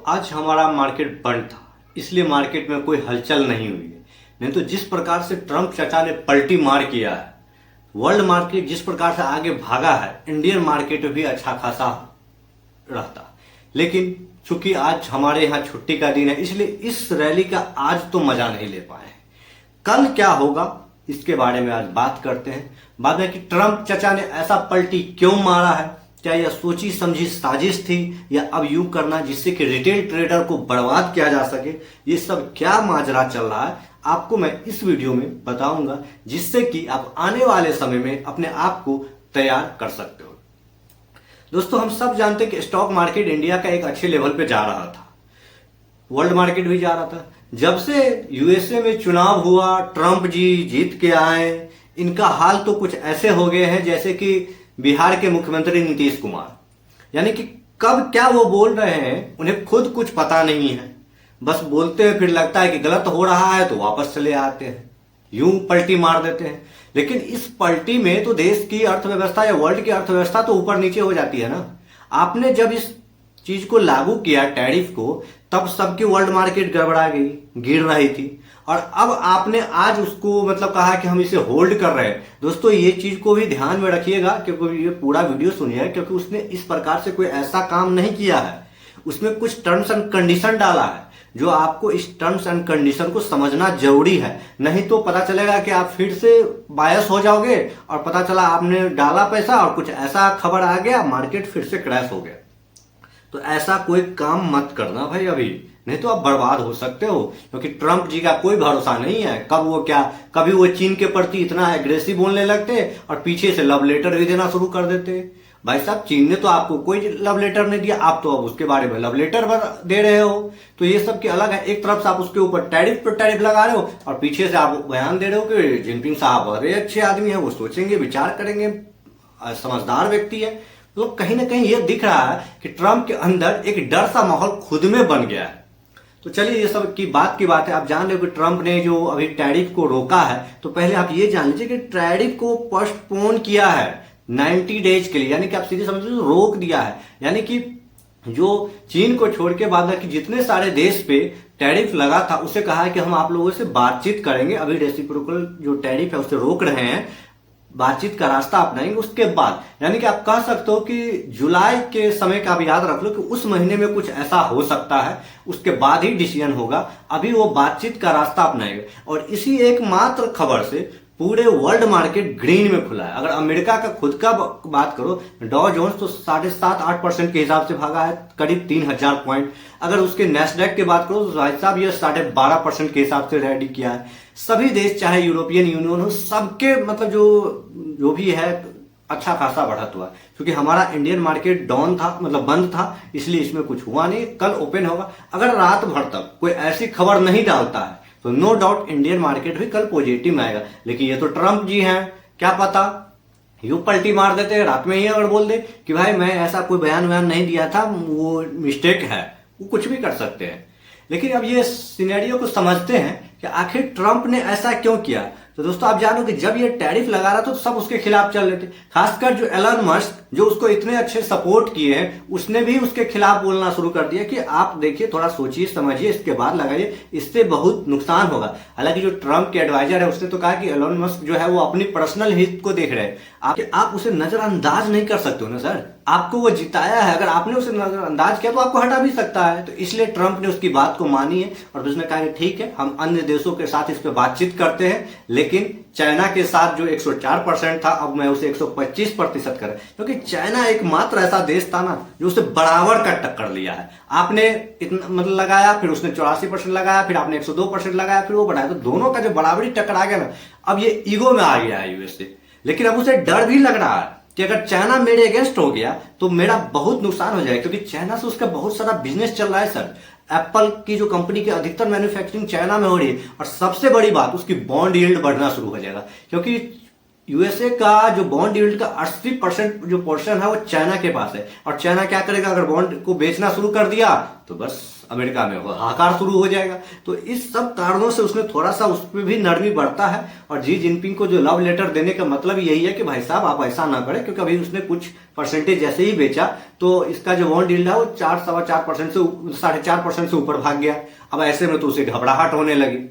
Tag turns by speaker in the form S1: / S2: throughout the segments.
S1: आज हमारा मार्केट बंद था, इसलिए मार्केट में कोई हलचल नहीं हुई है। नहीं तो जिस प्रकार से ट्रम्प चाचा ने पलटी मार किया है, वर्ल्ड मार्केट जिस प्रकार से आगे भागा है, इंडियन मार्केट भी अच्छा खासा रहता। लेकिन चूंकि आज हमारे यहाँ छुट्टी का दिन है, इसलिए इस रैली का आज तो मजा नहीं ले पाए। कल क्या होगा इसके बारे में आज बात करते हैं। बाद में कि ट्रम्प चाचा ने ऐसा पलटी क्यों मारा है, क्या यह सोची समझी साजिश थी या अब यूं करना जिससे कि रिटेल ट्रेडर को बर्बाद किया जा सके, ये सब क्या माजरा चल रहा है आपको मैं इस वीडियो में बताऊंगा, जिससे कि आप आने वाले समय में अपने आप को तैयार कर सकते हो। दोस्तों, हम सब जानते हैं कि स्टॉक मार्केट इंडिया का एक अच्छे लेवल पे जा रहा था, वर्ल्ड मार्केट भी जा रहा था। जब से यूएसए में चुनाव हुआ, ट्रम्प जी जीत के आए, इनका हाल तो कुछ ऐसे हो गए हैं जैसे कि बिहार के मुख्यमंत्री नीतीश कुमार। यानी कि कब क्या वो बोल रहे हैं उन्हें खुद कुछ पता नहीं है, बस बोलते हैं, फिर लगता है कि गलत हो रहा है तो वापस चले आते हैं, यूं पलटी मार देते हैं। लेकिन इस पलटी में तो देश की अर्थव्यवस्था या वर्ल्ड की अर्थव्यवस्था तो ऊपर नीचे हो जाती है ना। आपने जब इस चीज को लागू किया, टैरिफ को, तब सबकी वर्ल्ड मार्केट गड़बड़ा गई, गिर रही थी, और अब आपने आज उसको मतलब कहा कि हम इसे होल्ड कर रहे हैं। दोस्तों, ये चीज को भी ध्यान में रखिएगा, क्योंकि ये पूरा वीडियो सुनिए, क्योंकि उसने इस प्रकार से कोई ऐसा काम नहीं किया है। उसमें कुछ टर्म्स एंड कंडीशन डाला है, जो आपको इस टर्म्स एंड कंडीशन को समझना जरूरी है। नहीं तो पता चलेगा कि आप फिर से बायस हो जाओगे और पता चला आपने डाला पैसा और कुछ ऐसा खबर आ गया, मार्केट फिर से क्रैश हो गया। तो ऐसा कोई काम मत करना भाई अभी, नहीं तो आप बर्बाद हो सकते हो, क्योंकि ट्रम्प जी का कोई भरोसा नहीं है। कभी वो चीन के प्रति इतना एग्रेसिव बोलने लगते और पीछे से लव लेटर भी देना शुरू कर देते। भाई साहब, चीन ने तो आपको कोई लव लेटर नहीं दिया, आप तो अब उसके बारे में लव लेटर दे रहे हो। तो ये सब की अलग है। एक तरफ से आप उसके ऊपर टैरिफ पर टैरिफ लगा रहे हो और पीछे से आप बयान दे रहे हो कि जिनपिंग साहब बड़े अच्छे आदमी है, वो सोचेंगे, विचार करेंगे, समझदार व्यक्ति है। तो कहीं ना कहीं ये दिख रहा है कि ट्रम्प के अंदर एक डर सा माहौल खुद में बन गया है। तो चलिए, ये सब की बात है। आप जान रहे हो कि ट्रम्प ने जो अभी टैरिफ को रोका है, तो पहले आप ये जान लीजिए कि टैरिफ को पोस्टपोन किया है 90 डेज के लिए, यानी कि आप सीधे समझ लीजिए रोक दिया है। यानी कि जो चीन को छोड़ के बाद कि जितने सारे देश पे टैरिफ लगा था, उसे कहा है कि हम आप लोगों से बातचीत करेंगे। अभी रेसिप्रोकल जो टैरिफ है उसे रोक रहे हैं, बातचीत का रास्ता अपनाएंगे उसके बाद। यानी कि आप कह सकते हो कि जुलाई के समय का आप याद रख लो कि उस महीने में कुछ ऐसा हो सकता है, उसके बाद ही डिसीजन होगा। अभी वो बातचीत का रास्ता अपनाएंगे, और इसी एकमात्र खबर से पूरे वर्ल्ड मार्केट ग्रीन में खुला है। अगर अमेरिका का खुद का बात करो, डॉ जोन्स तो 7.5-8% के हिसाब से भागा है, करीब 3000 पॉइंट। अगर उसके नेस्डैक की बात करो तो भाई साहब ये 12.5% के हिसाब से रेडी किया है। सभी देश, चाहे यूरोपियन यूनियन हो, सबके मतलब जो भी है अच्छा खासा बढ़त हुआ, क्योंकि हमारा इंडियन मार्केट डाउन था, मतलब बंद था, इसलिए इसमें कुछ हुआ नहीं। कल ओपन होगा। अगर रात भर तक कोई ऐसी खबर नहीं डालता है तो नो डाउट इंडियन मार्केट भी कल पॉजिटिव में आएगा। लेकिन ये तो ट्रम्प जी हैं, क्या पता यूं पलटी मार देते हैं रात में ही, अगर बोल दे कि भाई मैं ऐसा कोई बयान नहीं दिया था, वो मिस्टेक है, वो कुछ भी कर सकते हैं। लेकिन अब ये सिनेरियो को समझते हैं कि आखिर ट्रम्प ने ऐसा क्यों किया। तो दोस्तों, आप जानो कि जब ये टैरिफ लगा रहा था तो सब उसके खिलाफ चल रहे थे। खासकर जो एलन मस्क, जो उसको इतने अच्छे सपोर्ट किए हैं, उसने भी उसके खिलाफ बोलना शुरू कर दिया कि आप देखिए, थोड़ा सोचिए समझिए, इसके बाद लगाइए, इससे बहुत नुकसान होगा। हालांकि जो ट्रम्प के एडवाइजर है उसने तो कहा कि एलन मस्क जो है वो अपनी पर्सनल हित को देख रहे हैं। आप उसे नजरअंदाज नहीं कर सकते हो ना सर, आपको वो जिताया है, अगर आपने उसे नजरअंदाज किया तो आपको हटा भी सकता है। तो इसलिए ट्रम्प ने उसकी बात को मानी है और उसने कहा कि ठीक है, हम अन्य देशों के साथ इस पर बातचीत करते हैं, लेकिन चाइना के साथ जो 104% था, अब मैं उसे 125% करें, क्योंकि चाइना एकमात्र ऐसा देश था ना जो उसे बराबर का टक्कर लिया है। आपने इतना मतलब लगाया, फिर उसने 84% लगाया, फिर आपने 102% लगाया, फिर वो बढ़ाया, तो दोनों का जो बराबरी टक्कर आ गया ना, अब ये ईगो में आ गया है यूएसए। लेकिन अब उसे डर भी लग रहा है कि अगर चाइना मेरे अगेंस्ट हो गया तो मेरा बहुत नुकसान हो जाएगा, क्योंकि चाइना से उसका बहुत सारा बिजनेस चल रहा है सर। एप्पल की जो कंपनी की अधिकतर मैन्युफैक्चरिंग चाइना में हो रही है, और सबसे बड़ी बात, उसकी बॉन्ड यील्ड बढ़ना शुरू हो जाएगा, क्योंकि यूएसए का जो बॉन्ड यील्ड का 80% जो पोर्शन है वो चाइना के पास है। और चाइना क्या करेगा, अगर बॉन्ड को बेचना शुरू कर दिया तो बस अमेरिका में हाहाकार शुरू हो जाएगा। तो इस सब कारणों से उसने थोड़ा सा उस पर भी नरमी बढ़ता है। और जी जिनपिंग को जो लव लेटर देने का मतलब यही है कि भाई साहब आप ऐसा ना करें, क्योंकि अभी उसने कुछ परसेंटेज जैसे ही बेचा तो इसका जो बॉन्ड यील्ड है वो 4-4.25% से 4.5% से ऊपर भाग गया। अब ऐसे में तो उसे घबराहट होने लगी।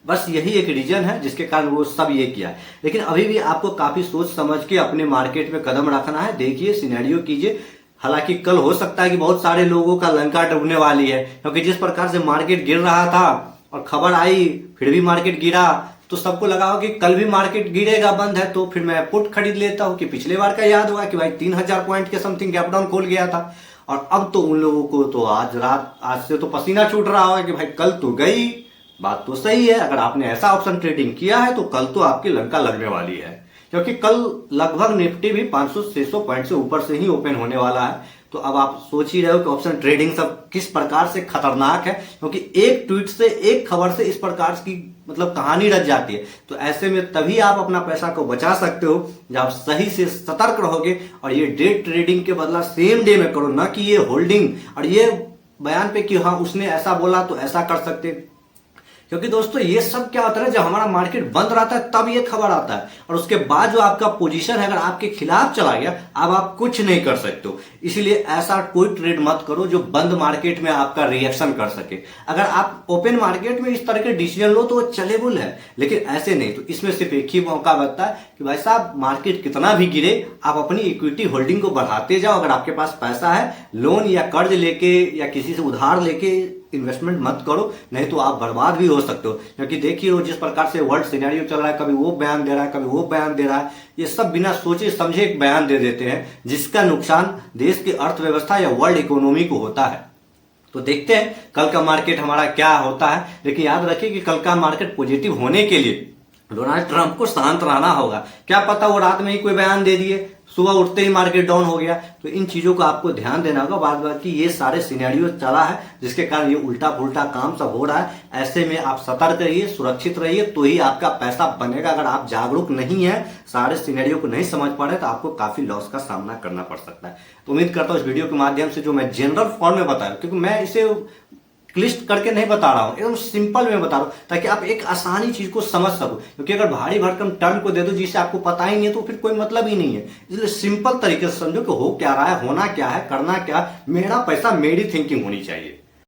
S1: बस यही एक रीजन है जिसके कारण वो सब ये किया है। लेकिन अभी भी आपको काफी सोच समझ के अपने मार्केट में कदम रखना है। देखिए, सिनेरियो कीजिए। हालांकि कल हो सकता है कि बहुत सारे लोगों का लंका डूबने वाली है, क्योंकि जिस प्रकार से मार्केट गिर रहा था और खबर आई फिर भी मार्केट गिरा, तो सबको लगा हो कि कल भी मार्केट गिरेगा, बंद है तो फिर मैं पुट खरीद लेता हूं। कि पिछले बार का याद हुआ कि भाई 3000 पॉइंट के समथिंग गैप डाउन खोल गया था। और अब तो उन लोगों को तो आज से तो पसीना छूट रहा होगा कि भाई कल तो गई। बात तो सही है, अगर आपने ऐसा ऑप्शन ट्रेडिंग किया है तो कल तो आपकी लंका लगने वाली है, क्योंकि कल लगभग निफ्टी भी 500-600 पॉइंट से ऊपर से ही ओपन होने वाला है। तो अब आप सोच ही रहे हो कि ऑप्शन ट्रेडिंग सब किस प्रकार से खतरनाक है, क्योंकि एक ट्वीट से, एक खबर से इस प्रकार की मतलब कहानी रच जाती है। तो ऐसे में तभी आप अपना पैसा को बचा सकते हो जब आप सही से सतर्क रहोगे और ये डे ट्रेडिंग के बदला सेम डे में करो, ना कि ये होल्डिंग और ये बयान पे कि हाँ उसने ऐसा बोला तो ऐसा कर सकते। क्योंकि दोस्तों ये सब क्या होता है, जब हमारा मार्केट बंद रहता है तब ये खबर आता है, और उसके बाद जो आपका पोजीशन है अगर आपके खिलाफ चला गया, अब आप कुछ नहीं कर सकते हो। इसीलिए ऐसा कोई ट्रेड मत करो जो बंद मार्केट में आपका रिएक्शन कर सके। अगर आप ओपन मार्केट में इस तरह के डिसीजन लो तो वो चलेबल है, लेकिन ऐसे नहीं। तो इसमें सिर्फ एक ही मौका बनता है कि भाई साहब मार्केट कितना भी गिरे, आप अपनी इक्विटी होल्डिंग को बढ़ाते जाओ। अगर आपके पास पैसा है, लोन या कर्ज लेके या किसी से उधार लेके इन्वेस्टमेंट मत करो, नहीं तो आप बर्बाद भी हो सकते हो। क्योंकि देखिए वो जिस प्रकार से वर्ल्ड सिनेरियो चल रहा है, कभी वो बयान दे रहा है, कभी वो बयान दे रहा है, ये सब बिना सोचे समझे एक बयान दे देते हैं जिसका नुकसान देश की अर्थव्यवस्था या वर्ल्ड इकोनॉमी को होता है। तो देखते हैं कल का मार्केट हमारा क्या होता है। लेकिन याद रखिए कि कल का मार्केट पॉजिटिव होने के लिए डोनाल्ड ट्रंप को शांत रहना होगा। क्या पता वो रात में ही कोई बयान दे दिए, सुबह उठते ही मार्केट डाउन हो गया। तो इन चीजों को आपको ध्यान देना होगा। बाद बाकी ये सारे सिनेरियो चला है जिसके कारण ये उल्टा पुल्टा काम सब हो रहा है। ऐसे में आप सतर्क रहिए, सुरक्षित रहिए, तो ही आपका पैसा बनेगा। अगर आप जागरूक नहीं है, सारे सिनेरियो को नहीं समझ पा रहे, तो आपको काफी लॉस का सामना करना पड़ सकता है। तो उम्मीद करता हूँ इस वीडियो के माध्यम से जो मैं जनरल फॉर्म में बताया, क्योंकि मैं इसे क्लिष्ट करके नहीं बता रहा हूं, एकदम सिंपल में बता रहा हूं ताकि आप एक आसानी चीज को समझ सको। क्योंकि अगर भारी भरकम टर्म को दे दो जिसे आपको पता ही नहीं है तो फिर कोई मतलब ही नहीं है। इसलिए सिंपल तरीके से समझो कि हो क्या रहा है, होना क्या है, करना क्या, मेरा पैसा मेरी थिंकिंग होनी चाहिए।